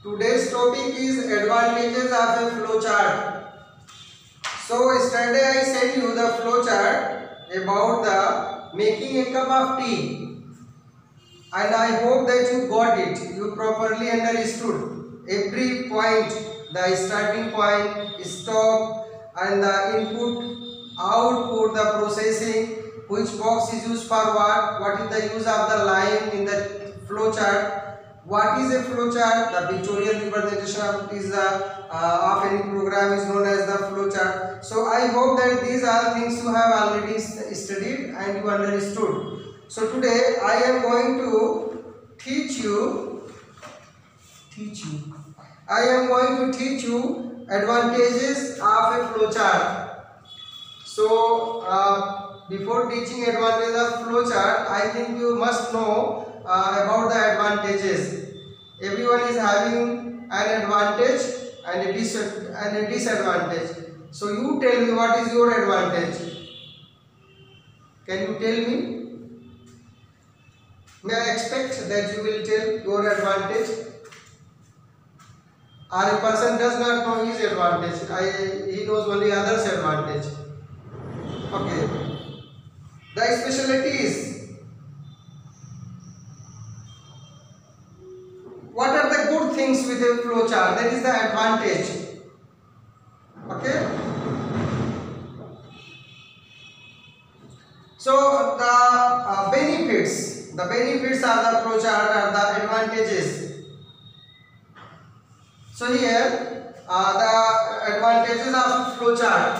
Today's topic is advantages of a flowchart. So yesterday I sent you the flowchart about the making a cup of tea, and I hope that you got it. You properly understood every point, the starting point, stop, and the input, output, the processing, which box is used for what is the use of the line in the flowchart. What is a flowchart? The pictorial representation of any program is known as the flowchart. So I hope that these are things you have already studied and you understood. So today I am going to teach you advantages of a flowchart. So before teaching advantages of flowchart, I think you must know about the advantages. Everyone is having an advantage and a disadvantage. So you tell me, what is your advantage? Can you tell me? May I expect that you will tell your advantage? Or a person does not know his advantage, he knows only others' advantage. Okay. The specialties. What are the good things with a flowchart? That is the advantage. Okay. So the benefits of the flowchart are the advantages. So here the advantages of flowchart.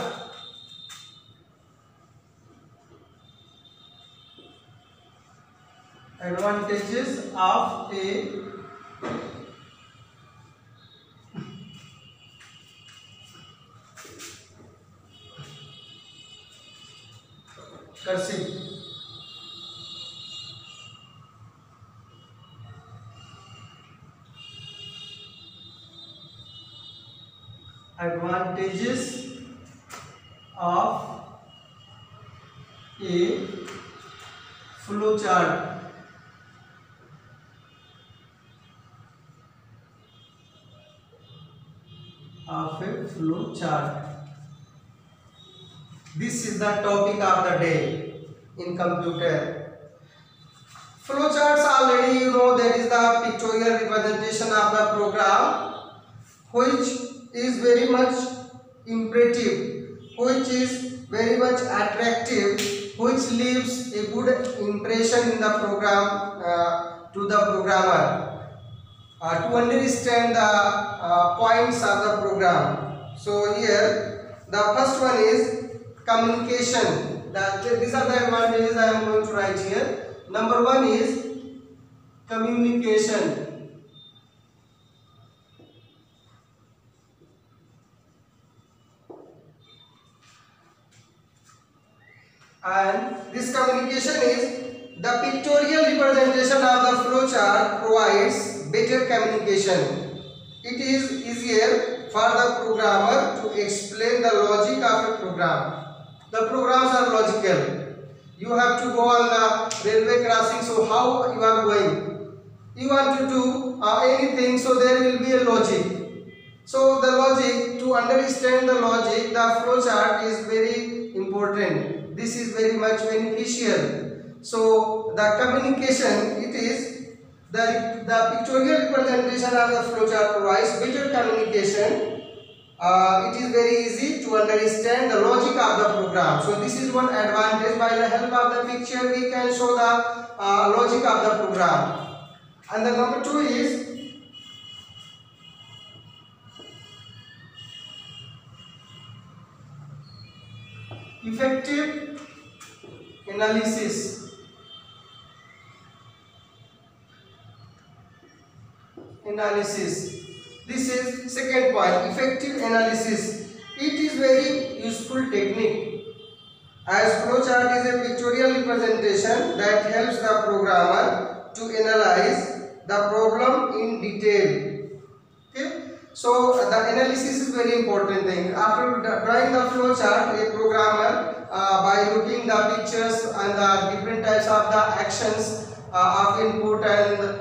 Advantages of a cursive. Advantages of a flowchart. This is the topic of the day in computer. Flowcharts, already you know, that is the pictorial representation of the program, which is very much imperative, which is very much attractive, which leaves a good impression in the program to the programmer to understand the points of the program. So here the first one is communication. These are the advantages I am going to write here. Number one is communication. And this communication is the pictorial representation of the flowchart provides better communication. It is easier for the programmer to explain the logic of a program. The programs are logical. You have to go on the railway crossing, so how you are going? You want to do anything, so there will be a logic. So the logic, to understand the logic, the flowchart is very important. This is very much beneficial. So the communication, it is the pictorial representation of the flowchart provides better communication. It is very easy to understand the logic of the program. So this is one advantage. By the help of the picture, we can show the logic of the program. And the number two is effective analysis. This is second point, effective analysis. It is very useful technique, as flowchart is a pictorial representation that helps the programmer to analyze the problem in detail. Okay, so the analysis is very important thing. After drawing the flowchart, a programmer by looking the pictures and the different types of the actions of input and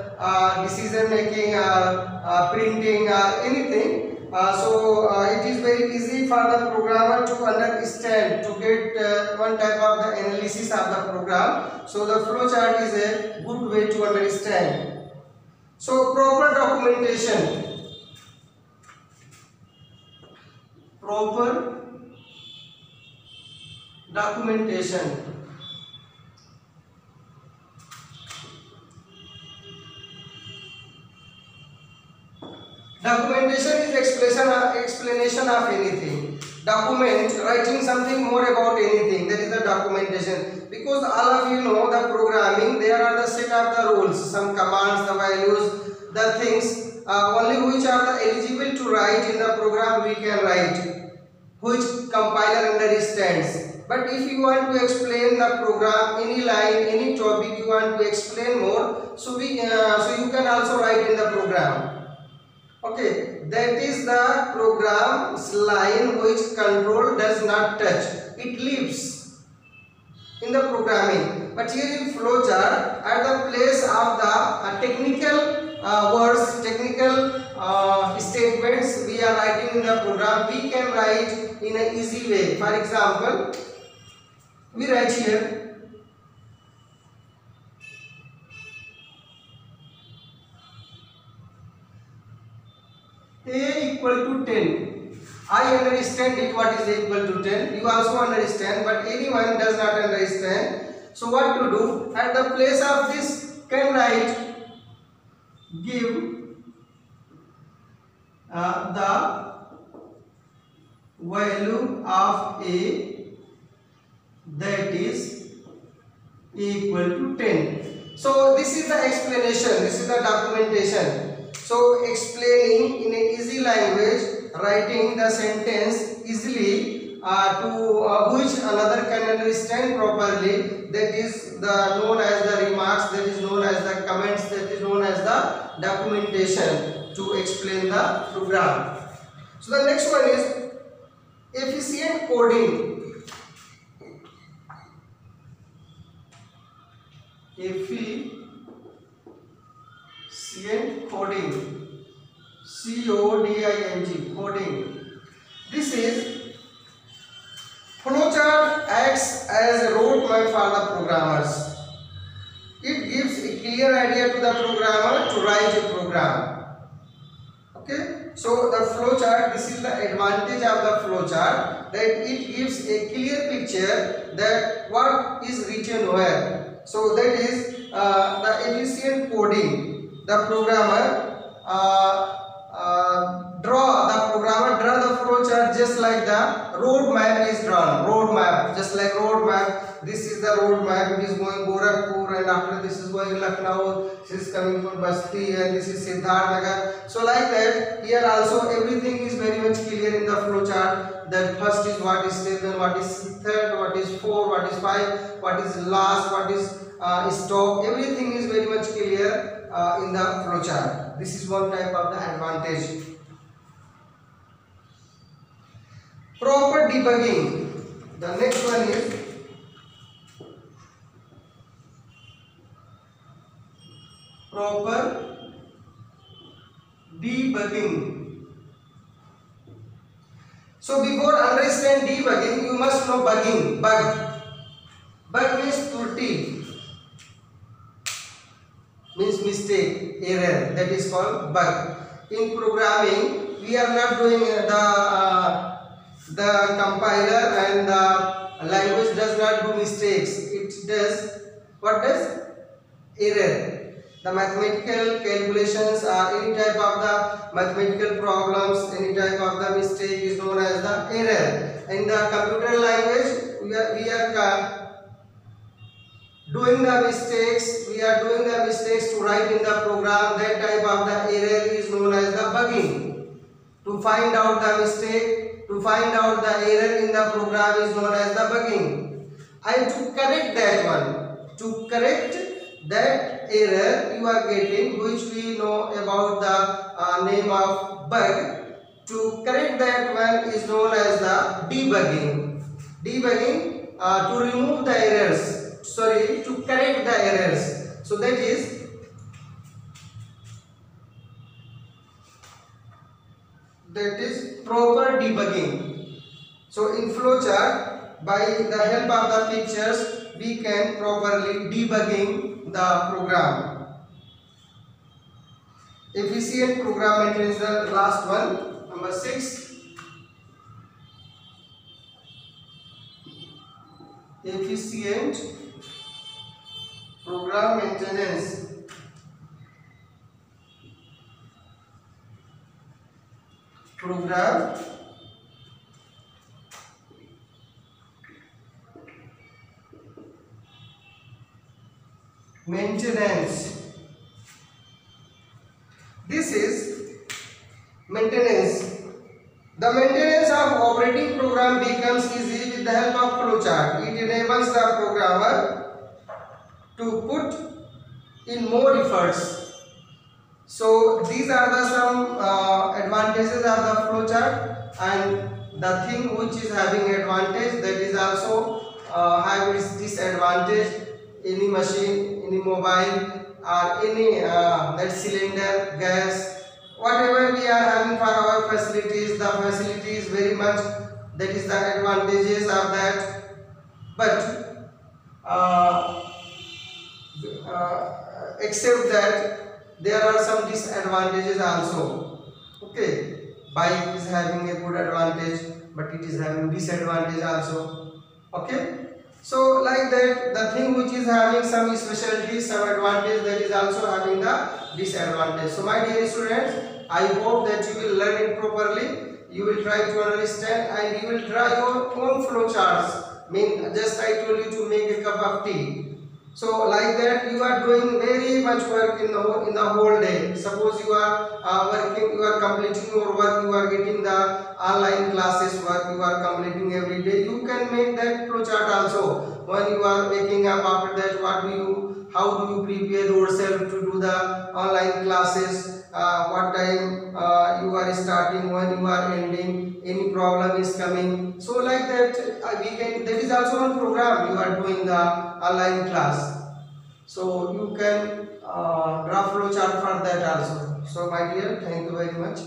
decision making or printing or anything. It is very easy for the programmer to understand, to get one type of the analysis of the program. So the flowchart is a good way to understand. So proper documentation. Proper documentation. Documentation is explanation of anything. Document, writing something more about anything, that is the documentation. Because all of you know the programming, there are the set of the rules, some commands, the values, the things, only which are the eligible to write in the program we can write, which compiler understands. But if you want to explain the program, any line, any topic you want to explain more, so you can also write in the program. Okay, that is the program's line which control does not touch. It lives in the programming. But here in flowchart, at the place of the technical words, technical statements we are writing in the program, we can write in an easy way. For example, we write here A equal to 10. I understand it what is equal to 10. You also understand, but anyone does not understand. So what to do? At the place of this, can write give the value of A that is equal to 10. So this is the explanation, this is the documentation. So explaining in a easy language, writing the sentence easily to which another can understand properly, that is known as the remarks, that is known as the comments, that is known as the documentation to explain the program. So the next one is efficient coding. Efficient coding, C-O-D-I-N-G, coding. This is flowchart acts as a roadmap for the programmers. It gives a clear idea to the programmer to write a program. Okay, so the flowchart, this is the advantage of the flowchart, that it gives a clear picture that what is written where. So that is the efficient coding. The programmer draw the flowchart just like the road map is drawn. Road map, just like road map. This is the road map. It is going Gorakhpur, and after this is going Lucknow. This is coming from Basti, and this is Siddharthnagar. So like that, here also everything is very much clear in the flowchart. That first is what is 7, what is third, what is 4, what is 5, what is last, what is stop. Everything is very much clear in the flowchart. This is one type of the advantage. Proper debugging. The next one is proper debugging. So before understand debugging, you must know bugging. Bug means त्रुटि, means mistake, error. That is called bug. In programming, we are not doing the compiler and the language does not do mistakes. It does what does? Error. The mathematical calculations or any type of the mathematical problems, any type of the mistake is known as the error. In the computer language, we are doing the mistakes. We are doing the mistakes to write in the program. That type of the error is known as the bugging. To find out the mistake, to find out the error in the program is known as the bugging. And to correct that one, to correct that error you are getting, which we know about the name of bug, to correct that one is known as the debugging. Debugging to remove the errors, to correct the errors. So that is that is proper debugging. So in flowchart, by the help of the pictures, we can properly debugging the program. Efficient program maintenance is the last one, number 6. Efficient program maintenance. Program maintenance. This is maintenance. The maintenance of operating program becomes easy with the help of flowchart. It enables the programmer to put in more efforts. So these are the some advantages of the flowchart, and the thing which is having advantage, that is also have its disadvantage. Any machine, any mobile, or any that cylinder, gas, whatever we are having for our facilities, the facility is very much, that is the advantages of that. But except that there are some disadvantages also. Okay, bike is having a good advantage, but it is having disadvantage also. Okay, so like that, the thing which is having some specialty, some advantage, that is also having the disadvantage. So my dear students, I hope that you will learn it properly. You will try to understand, and you will try your own flowcharts. Just I told you to make a cup of tea. So like that, you are doing very much work in the whole day. Suppose you are working, you are completing your work, you are getting the online classes work, you are completing every day. You can make that flowchart also. When you are waking up, after that, how do you prepare yourself to do the online classes? What time you are starting, when you are ending, any problem is coming. So like that, that is also one program you are doing the online class. So you can draw flowchart for that also. So my dear, thank you very much.